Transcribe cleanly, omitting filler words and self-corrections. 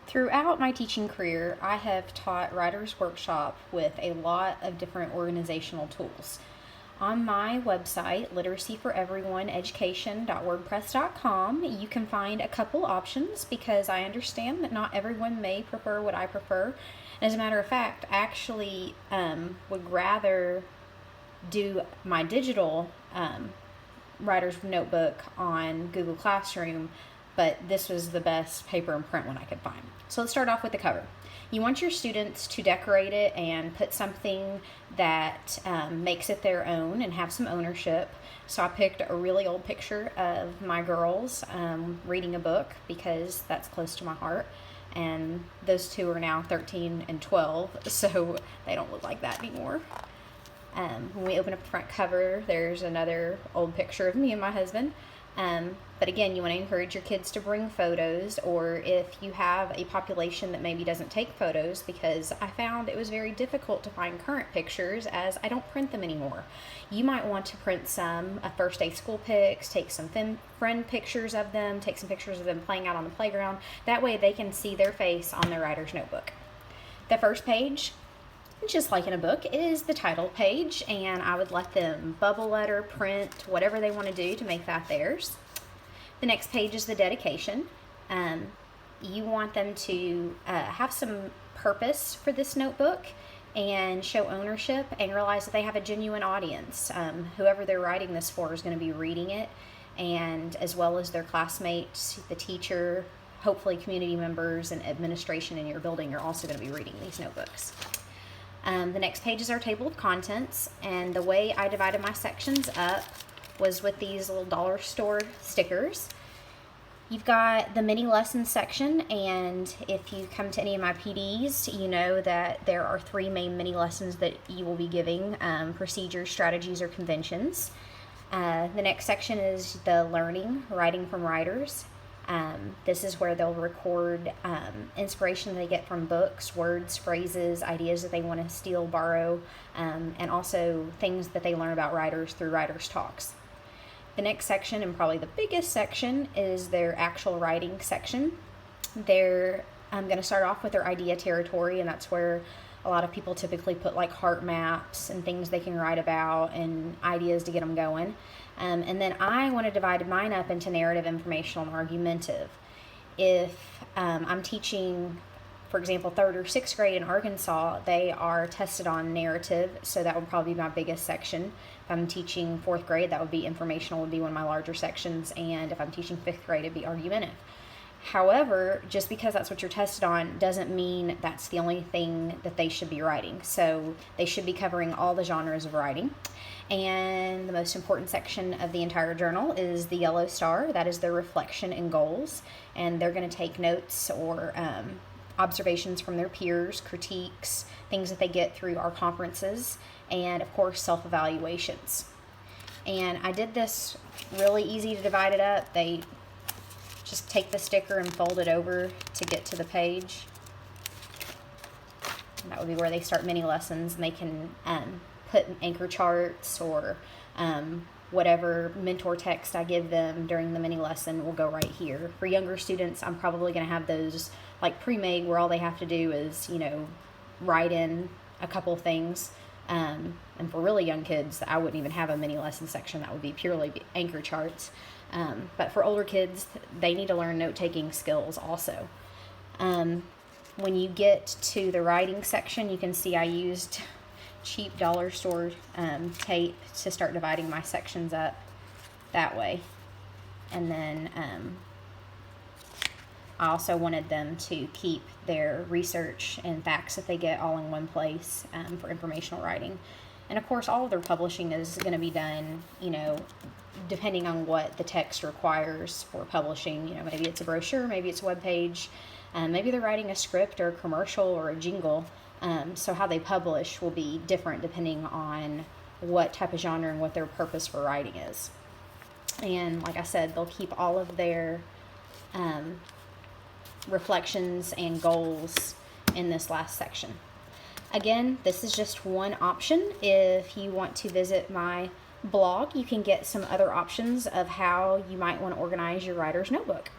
Throughout my teaching career, I have taught Writer's Workshop with a lot of different organizational tools. On my website, literacyforeveryone.education.wordpress.com, you can find a couple options because I understand that not everyone may prefer what I prefer. And as a matter of fact, I actually would rather do my digital writer's notebook on Google Classroom, but this was the best paper and print one I could find. So let's start off with the cover. You want your students to decorate it and put something that makes it their own and have some ownership. So I picked a really old picture of my girls reading a book because that's close to my heart. And those two are now 13 and 12, so they don't look like that anymore. When we open up the front cover, there's another old picture of me and my husband. But again, you want to encourage your kids to bring photos, or if you have a population that maybe doesn't take photos, because I found it was very difficult to find current pictures as I don't print them anymore. You might want to print some first day school pics, take some friend pictures of them, take some pictures of them playing out on the playground. That way they can see their face on their writer's notebook. The first page, just like in a book, is the title page, and I would let them bubble letter, print, whatever they want to do to make that theirs. The next page is the dedication. You want them to have some purpose for this notebook and show ownership and realize that they have a genuine audience. Whoever they're writing this for is going to be reading it, and as well as their classmates, the teacher, hopefully community members and administration in your building are also going to be reading these notebooks. The next page is our table of contents, and the way I divided my sections up was with these little dollar store stickers. You've got the mini lessons section, and if you come to any of my PDs, you know that there are 3 main mini lessons that you will be giving, procedures, strategies, or conventions. The next section is the learning, writing from writers. This is where they'll record inspiration they get from books, words, phrases, ideas that they want to steal, borrow, and also things that they learn about writers through writers' talks. The next section, and probably the biggest section, is their actual writing section. I'm going to start off with their idea territory, and that's where a lot of people typically put like heart maps and things they can write about and ideas to get them going. And then I want to divide mine up into narrative, informational, and argumentative. If I'm teaching, for example, 3rd or 6th grade in Arkansas, they are tested on narrative, so that would probably be my biggest section. If I'm teaching 4th grade, that would be informational, would be one of my larger sections, and if I'm teaching 5th grade, it'd be argumentative. However, just because that's what you're tested on doesn't mean that's the only thing that they should be writing. So they should be covering all the genres of writing. And the most important section of the entire journal is the yellow star. That is their reflection and goals. And they're going to take notes or observations from their peers, critiques, things that they get through our conferences, and of course self-evaluations. And I did this really easy to divide it up. They just take the sticker and fold it over to get to the page. And that would be where they start mini lessons, and they can put anchor charts or whatever mentor text I give them during the mini lesson will go right here. For younger students, I'm probably going to have those like pre-made where all they have to do is, write in a couple things. And for really young kids, I wouldn't even have a mini lesson section. That would be purely anchor charts. But for older kids, they need to learn note-taking skills also. When you get to the writing section, you can see I used cheap dollar store tape to start dividing my sections up that way. And then I also wanted them to keep their research and facts that they get all in one place for informational writing. And of course, all of their publishing is going to be done, depending on what the text requires for publishing. Maybe it's a brochure, maybe it's a web page, maybe they're writing a script or a commercial or a jingle. So how they publish will be different depending on what type of genre and what their purpose for writing is. And like I said, they'll keep all of their reflections and goals in this last section. Again, this is just one option. If you want to visit my blog, you can get some other options of how you might want to organize your writer's notebook.